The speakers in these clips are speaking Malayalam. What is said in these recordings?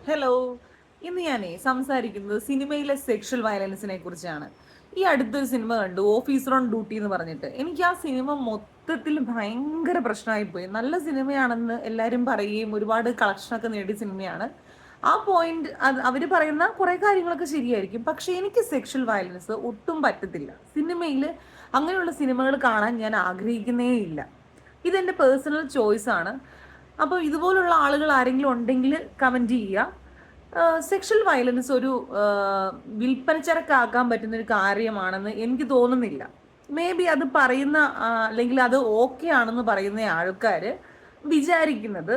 ഹലോ. ഇന്ന് ഞാനേ സംസാരിക്കുന്നത് സിനിമയിലെ സെക്ഷൽ വയലൻസിനെ കുറിച്ചാണ്. ഈ അടുത്തൊരു സിനിമ കണ്ടു, ഓഫീസർ ഓൺ ഡ്യൂട്ടി എന്ന് പറഞ്ഞിട്ട്. എനിക്ക് ആ സിനിമ മൊത്തത്തിൽ ഭയങ്കര പ്രശ്നമായി പോയി. നല്ല സിനിമയാണെന്ന് എല്ലാവരും പറയുകയും ഒരുപാട് കളക്ഷനൊക്കെ നേടിയ സിനിമയാണ്. ആ പോയിന്റ് അവർ പറയുന്ന കുറേ കാര്യങ്ങളൊക്കെ ശരിയായിരിക്കും, പക്ഷെ എനിക്ക് സെക്ഷൽ വയലൻസ് ഒട്ടും പറ്റത്തില്ല. സിനിമയിൽ അങ്ങനെയുള്ള സിനിമകൾ കാണാൻ ഞാൻ ആഗ്രഹിക്കുന്നേ ഇല്ല. ഇതെൻ്റെ പേഴ്സണൽ ചോയ്സ് ആണ്. അപ്പോൾ ഇതുപോലുള്ള ആളുകൾ ആരെങ്കിലും ഉണ്ടെങ്കിൽ കമൻറ്റ് ചെയ്യുക. സെക്ഷൽ വയലൻസ് ഒരു വിൽപ്പനച്ചരക്കാക്കാൻ പറ്റുന്ന ഒരു കാര്യമാണെന്ന് എനിക്ക് തോന്നുന്നില്ല. മേ ബി അത് പറയുന്ന അല്ലെങ്കിൽ അത് ഓക്കെ ആണെന്ന് പറയുന്ന ആൾക്കാർ വിചാരിക്കുന്നത്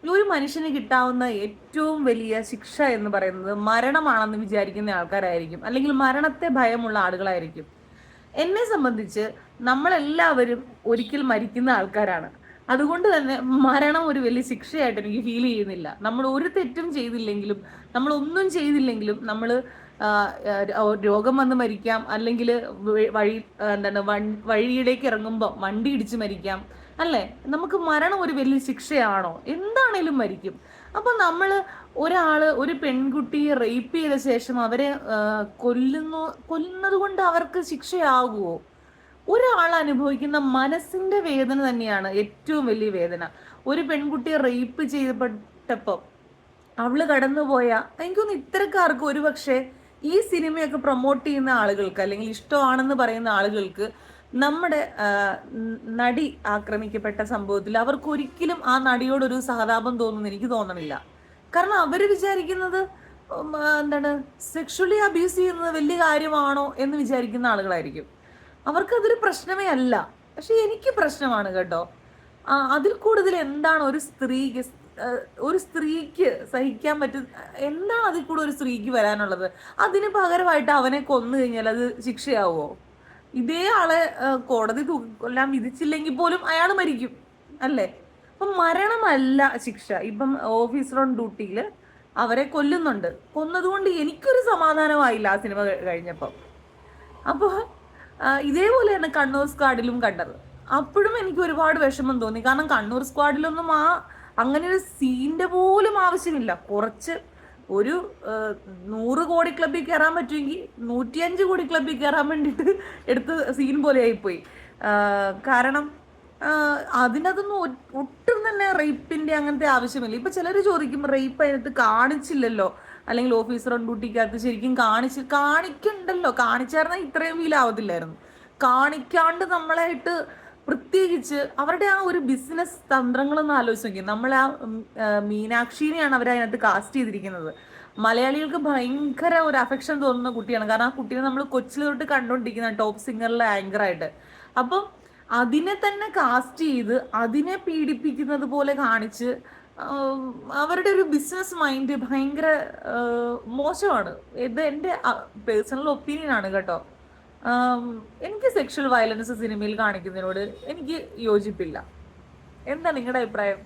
ഒരു മനുഷ്യന് കിട്ടാവുന്ന ഏറ്റവും വലിയ ശിക്ഷ എന്ന് പറയുന്നത് മരണമാണെന്ന് വിചാരിക്കുന്ന ആൾക്കാരായിരിക്കും, അല്ലെങ്കിൽ മരണത്തെ ഭയമുള്ള ആളുകളായിരിക്കും. എന്നെ സംബന്ധിച്ച് നമ്മളെല്ലാവരും ഒരിക്കൽ മരിക്കുന്ന ആൾക്കാരാണ്. അതുകൊണ്ട് തന്നെ മരണം ഒരു വലിയ ശിക്ഷയായിട്ട് എനിക്ക് ഫീൽ ചെയ്യുന്നില്ല. നമ്മൾ ഒരു തെറ്റും ചെയ്തില്ലെങ്കിലും, നമ്മൾ ഒന്നും ചെയ്തില്ലെങ്കിലും, നമ്മൾ രോഗം വന്ന് മരിക്കാം, അല്ലെങ്കിൽ വഴി എന്താണ് വഴിയിലേക്ക് ഇറങ്ങുമ്പോൾ വണ്ടി ഇടിച്ച് മരിക്കാം, അല്ലേ? നമുക്ക് മരണം ഒരു വലിയ ശിക്ഷയാണോ? എന്താണേലും മരിക്കും. അപ്പൊ നമ്മൾ ഒരു പെൺകുട്ടിയെ റേപ്പ് ചെയ്ത ശേഷം അവരെ കൊല്ലുന്നത് കൊണ്ട് അവർക്ക് ശിക്ഷയാകുമോ? ഒരാൾ അനുഭവിക്കുന്ന മനസ്സിന്റെ വേദന തന്നെയാണ് ഏറ്റവും വലിയ വേദന. ഒരു പെൺകുട്ടിയെ റേപ്പ് ചെയ്യപ്പെട്ടപ്പോൾ അവള് കടന്നുപോയ, എനിക്കൊന്ന് ഇത്തരക്കാർക്ക് ഒരുപക്ഷെ ഈ സിനിമയൊക്കെ പ്രൊമോട്ട് ചെയ്യുന്ന ആളുകൾക്ക്, അല്ലെങ്കിൽ ഇഷ്ടമാണെന്ന് പറയുന്ന ആളുകൾക്ക്, നമ്മുടെ നടി ആക്രമിക്കപ്പെട്ട സംഭവത്തിൽ അവർക്ക് ഒരിക്കലും ആ നടിയോടൊരു സഹതാപം തോന്നുന്നു എനിക്ക് തോന്നണില്ല. കാരണം അവര് വിചാരിക്കുന്നത് എന്താണ്, സെക്ഷുവലി അബ്യൂസ് ചെയ്യുന്നത് വലിയ കാര്യമാണോ എന്ന് വിചാരിക്കുന്ന ആളുകളായിരിക്കും. അവർക്കതൊരു പ്രശ്നമേ അല്ല. പക്ഷെ എനിക്ക് പ്രശ്നമാണ് കേട്ടോ. അതിൽ കൂടുതൽ എന്താണ് ഒരു സ്ത്രീക്ക് സഹിക്കാൻ പറ്റും? എന്താണ് അതിൽ കൂടെ ഒരു സ്ത്രീക്ക് വരാനുള്ളത്? അതിന് പകരമായിട്ട് അവനെ കൊന്നു കഴിഞ്ഞാൽ അത് ശിക്ഷയാവോ? ഇതേ ആളെ കോടതി കൊല്ലാൻ വിധിച്ചില്ലെങ്കിൽ പോലും അയാൾ മരിക്കും, അല്ലേ? അപ്പം മരണമല്ല ശിക്ഷ. ഇപ്പം ഓഫീസർ ഓൺ ഡ്യൂട്ടിയിൽ അവരെ കൊല്ലുന്നുണ്ട്. കൊന്നതുകൊണ്ട് എനിക്കൊരു സമാധാനമായില്ല ആ സിനിമ കഴിഞ്ഞപ്പം. അപ്പോൾ ഇതേപോലെയാണ് കണ്ണൂർ സ്ക്വാഡിലും കണ്ടത്. അപ്പോഴും എനിക്ക് ഒരുപാട് വിഷമം തോന്നി. കാരണം കണ്ണൂർ സ്ക്വാഡിലൊന്നും അങ്ങനെ ഒരു സീൻ്റെ പോലും ആവശ്യമില്ല. കുറച്ച് ഒരു 100 കോടി ക്ലബ്ബിൽ കയറാൻ പറ്റുമെങ്കിൽ 105 കോടി ക്ലബ്ബിൽ കയറാൻ വേണ്ടിയിട്ട് എടുത്ത് സീൻ പോലെ ആയിപ്പോയി. കാരണം അതിനകത്തൊന്നും ഒട്ടും തന്നെ റേപ്പിന്റെ അങ്ങനത്തെ ആവശ്യമില്ല. ഇപ്പൊ ചിലർ ചോദിക്കും, റേപ്പ് അതിനകത്ത് കാണിച്ചില്ലല്ലോ, അല്ലെങ്കിൽ ഓഫീസർ ഓൺ ഡ്യൂട്ടിക്കകത്ത് ശരിക്കും കാണിക്കണ്ടല്ലോ, കാണിച്ചായിരുന്നാൽ ഇത്രയും ഫീൽ ആവത്തില്ലായിരുന്നു. കാണിക്കാണ്ട് നമ്മളായിട്ട്, പ്രത്യേകിച്ച് അവരുടെ ആ ഒരു ബിസിനസ് തന്ത്രങ്ങളൊന്നും ആലോചിച്ച് നോക്കി. നമ്മളെ മീനാക്ഷിനെയാണ് അവരതിനകത്ത് കാസ്റ്റ് ചെയ്തിരിക്കുന്നത്. മലയാളികൾക്ക് ഭയങ്കര ഒരു അഫെക്ഷൻ തോന്നുന്ന കുട്ടിയാണ്. കാരണം ആ കുട്ടീനെ നമ്മൾ കൊച്ചിൽ തൊട്ട് കണ്ടുകൊണ്ടിരിക്കുന്ന ടോപ്പ് സിംഗറിലെ ആങ്കറായിട്ട്. അപ്പം അതിനെ തന്നെ കാസ്റ്റ് ചെയ്ത് അതിനെ പീഡിപ്പിക്കുന്നത് പോലെ കാണിച്ച് അവരുടെ ഒരു ബിസിനസ് മൈൻഡ് ഭയങ്കര മോശമാണ്. ഇത് എൻ്റെ പേഴ്സണൽ ഒപ്പീനിയൻ ആണ് കേട്ടോ. എനിക്ക് സെക്ഷൽ വയലൻസ് സിനിമയിൽ കാണിക്കുന്നതിനോട് എനിക്ക് യോജിപ്പില്ല. എന്താ നിങ്ങളുടെ അഭിപ്രായം?